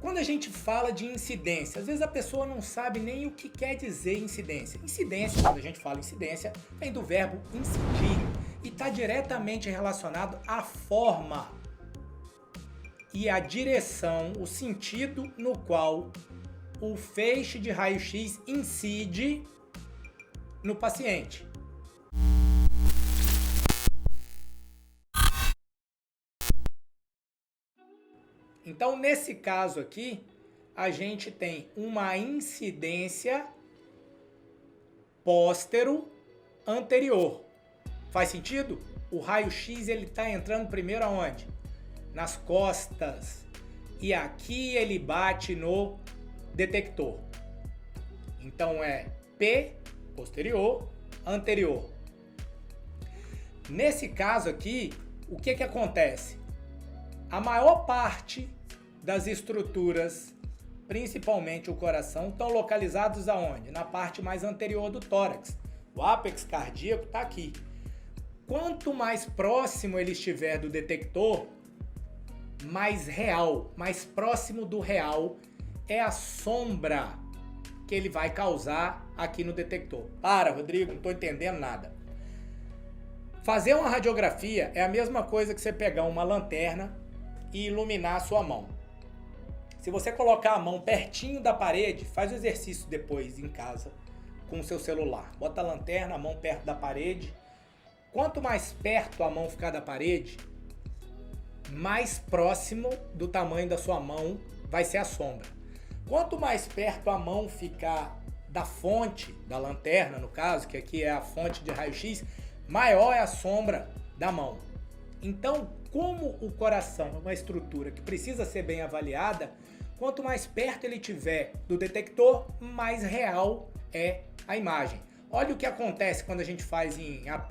Quando a gente fala de incidência, às vezes a pessoa não sabe nem o que quer dizer incidência. Incidência, quando a gente fala incidência, vem do verbo incidir e está diretamente relacionado à forma e à direção, o sentido no qual o feixe de raio-x incide no paciente. Então, nesse caso aqui, a gente tem uma incidência póstero-anterior. Faz sentido? O raio-x ele está entrando primeiro aonde? Nas costas. E aqui ele bate no detector. Então é P, posterior, anterior. Nesse caso aqui, o que acontece? A maior parte das estruturas, principalmente o coração, estão localizados aonde? Na parte mais anterior do tórax. O ápex cardíaco está aqui. Quanto mais próximo ele estiver do detector, mais real, mais próximo do real é a sombra que ele vai causar aqui no detector. Para, Rodrigo, não estou entendendo nada. Fazer uma radiografia é a mesma coisa que você pegar uma lanterna e iluminar a sua mão. Se você colocar a mão pertinho da parede, faz o exercício depois em casa com o seu celular. Bota a lanterna, a mão perto da parede. Quanto mais perto a mão ficar da parede, mais próximo do tamanho da sua mão vai ser a sombra. Quanto mais perto a mão ficar da fonte, da lanterna no caso, que aqui é a fonte de raio-x, maior é a sombra da mão. Então, como o coração é uma estrutura que precisa ser bem avaliada, quanto mais perto ele tiver do detector, mais real é a imagem. Olha o que acontece quando a gente faz em AP.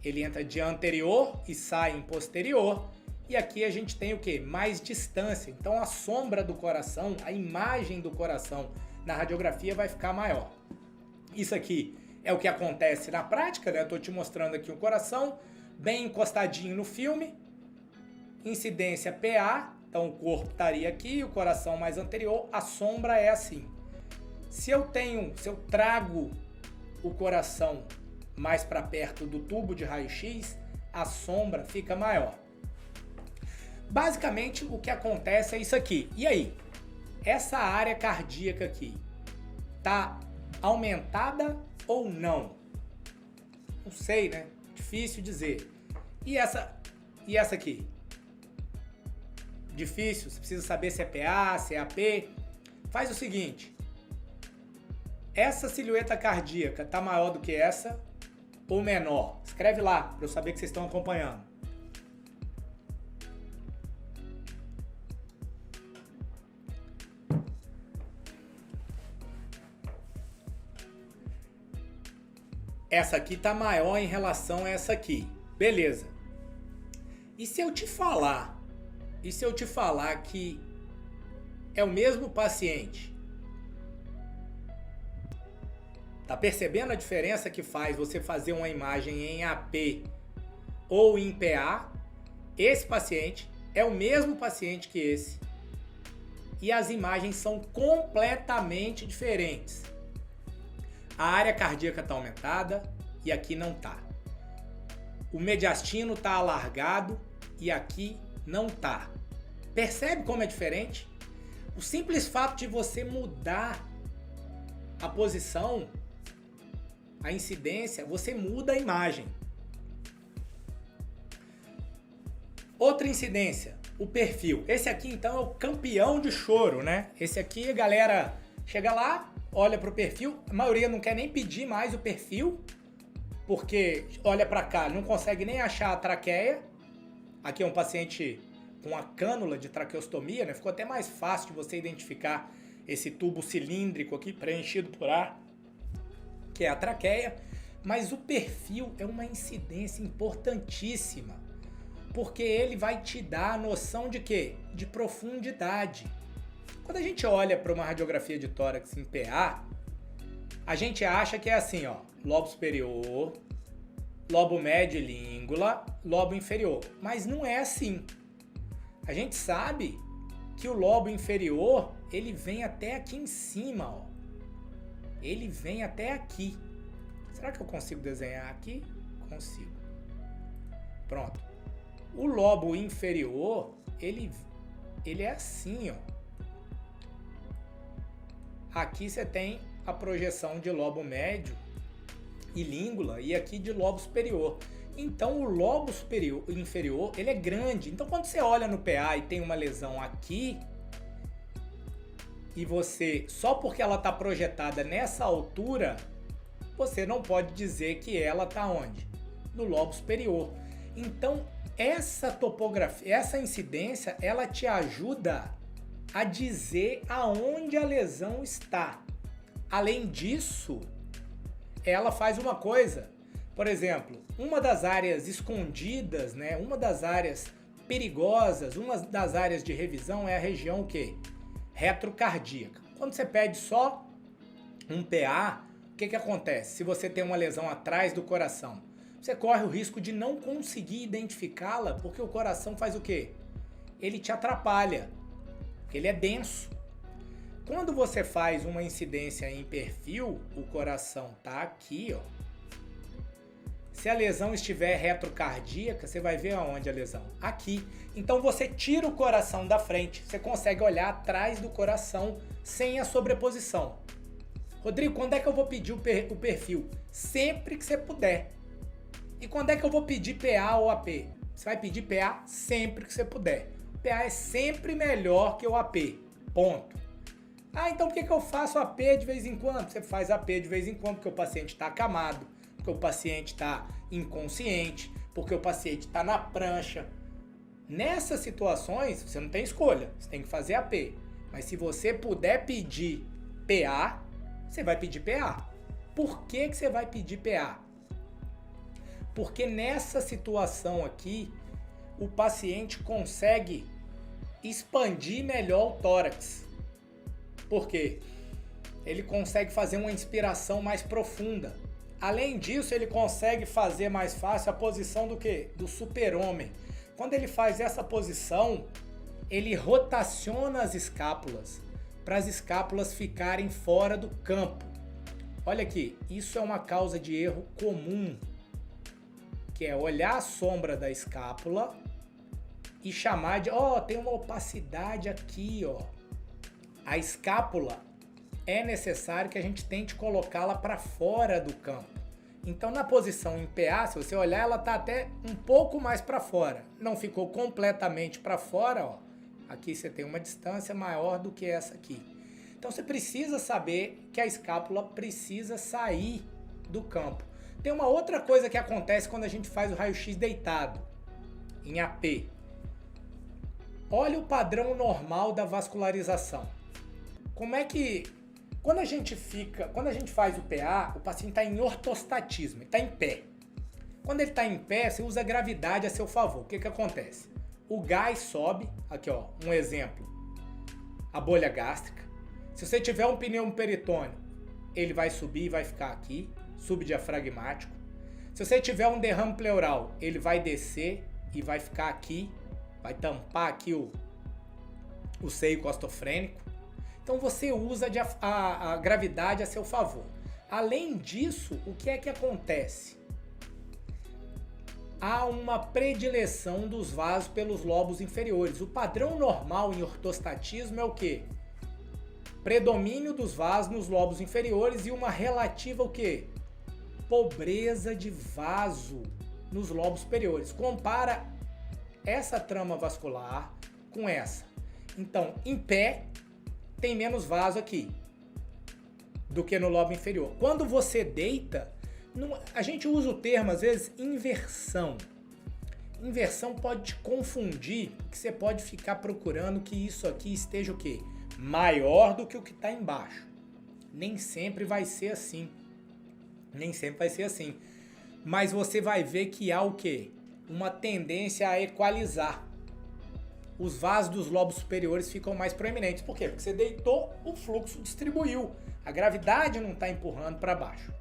Ele entra de anterior e sai em posterior. E aqui a gente tem o que? Mais distância. Então a sombra do coração, a imagem do coração na radiografia vai ficar maior. Isso aqui é o que acontece na prática, né? Eu estou te mostrando aqui o coração bem encostadinho no filme. Incidência PA. Então o corpo estaria aqui, o coração mais anterior, a sombra é assim. Se eu trago o coração mais para perto do tubo de raio-x, a sombra fica maior. Basicamente o que acontece é isso aqui. E aí? Essa área cardíaca aqui tá aumentada ou não? Não sei, né? Difícil dizer. E essa aqui? Difícil, você precisa saber se é PA, se é AP. Faz o seguinte, essa silhueta cardíaca tá maior do que essa ou menor? Escreve lá para eu saber que vocês estão acompanhando. Essa aqui tá maior em relação a essa aqui. Beleza. E se eu te falar que é o mesmo paciente? Tá percebendo a diferença que faz você fazer uma imagem em AP ou em PA? Esse paciente é o mesmo paciente que esse. E as imagens são completamente diferentes. A área cardíaca está aumentada e aqui não está. O mediastino está alargado e aqui não está. Percebe como é diferente? O simples fato de você mudar a posição, a incidência, você muda a imagem. Outra incidência, o perfil. Esse aqui então é o campeão de choro, né? Esse aqui a galera chega lá, olha para o perfil, a maioria não quer nem pedir mais o perfil, porque olha para cá, não consegue nem achar a traqueia. Aqui é um paciente com a cânula de traqueostomia, né? Ficou até mais fácil de você identificar esse tubo cilíndrico aqui preenchido por ar, que é a traqueia. Mas o perfil é uma incidência importantíssima, porque ele vai te dar a noção de quê? De profundidade. Quando a gente olha para uma radiografia de tórax em PA, a gente acha que é assim, ó, lobo superior, lobo médio e língula, lobo inferior. Mas não é assim. A gente sabe que o lobo inferior, ele vem até aqui em cima, ó. Ele vem até aqui. Será que eu consigo desenhar aqui? Consigo. Pronto. O lobo inferior, ele é assim, ó. Aqui você tem a projeção de lobo médio e língula e aqui de lobo superior. Então o lobo inferior, ele é grande. Então quando você olha no PA e tem uma lesão aqui, e você, só porque ela está projetada nessa altura, você não pode dizer que ela está onde? No lobo superior. Então essa topografia, essa incidência, ela te ajuda a dizer aonde a lesão está. Além disso, ela faz uma coisa. Por exemplo, uma das áreas escondidas, né, uma das áreas perigosas, uma das áreas de revisão é a região o quê? Retrocardíaca. Quando você pede só um PA, o que acontece? Se você tem uma lesão atrás do coração, você corre o risco de não conseguir identificá-la, porque o coração faz o quê? Ele te atrapalha, ele é denso. Quando você faz uma incidência em perfil, o coração tá aqui, ó. Se a lesão estiver retrocardíaca, você vai ver aonde a lesão? Aqui. Então você tira o coração da frente, você consegue olhar atrás do coração sem a sobreposição. Rodrigo, quando é que eu vou pedir o perfil? Sempre que você puder. E quando é que eu vou pedir PA ou AP? Você vai pedir PA sempre que você puder. PA é sempre melhor que o AP. Ponto. Ah, então por que eu faço AP de vez em quando? Você faz AP de vez em quando porque o paciente está acamado, porque o paciente está inconsciente, porque o paciente está na prancha. Nessas situações, você não tem escolha, você tem que fazer AP. Mas se você puder pedir PA, você vai pedir PA. Por que você vai pedir PA? Porque nessa situação aqui, o paciente consegue expandir melhor o tórax. Por quê? Ele consegue fazer uma inspiração mais profunda. Além disso, ele consegue fazer mais fácil a posição do quê? Do super-homem. Quando ele faz essa posição, ele rotaciona as escápulas para as escápulas ficarem fora do campo. Olha aqui, isso é uma causa de erro comum, que é olhar a sombra da escápula e chamar de, tem uma opacidade aqui, ó. A escápula é necessário que a gente tente colocá-la para fora do campo. Então na posição em PA, se você olhar, ela está até um pouco mais para fora. Não ficou completamente para fora, ó. Aqui você tem uma distância maior do que essa aqui. Então você precisa saber que a escápula precisa sair do campo. Tem uma outra coisa que acontece quando a gente faz o raio-x deitado, em AP. Olha o padrão normal da vascularização. Como é que, quando a gente faz o PA, o paciente está em ortostatismo, ele está em pé. Quando ele está em pé, você usa a gravidade a seu favor. O que acontece? O gás sobe, aqui ó, um exemplo, a bolha gástrica. Se você tiver um pneumoperitônio, ele vai subir e vai ficar aqui, subdiafragmático. Se você tiver um derrame pleural, ele vai descer e vai ficar aqui, vai tampar aqui o seio costofrênico. Então você usa a gravidade a seu favor. Além disso, o que é que acontece? Há uma predileção dos vasos pelos lobos inferiores. O padrão normal em ortostatismo é o quê? Predomínio dos vasos nos lobos inferiores e uma relativa o quê? Pobreza de vaso nos lobos superiores. Compara essa trama vascular com essa. Então, em pé, tem menos vaso aqui do que no lobo inferior. Quando você deita, a gente usa o termo, às vezes, inversão. Inversão pode te confundir, porque você pode ficar procurando que isso aqui esteja o quê? Maior do que o que está embaixo. Nem sempre vai ser assim. Nem sempre vai ser assim. Mas você vai ver que há o quê? Uma tendência a equalizar. Os vasos dos lobos superiores ficam mais proeminentes. Por quê? Porque você deitou, o fluxo distribuiu. A gravidade não está empurrando para baixo.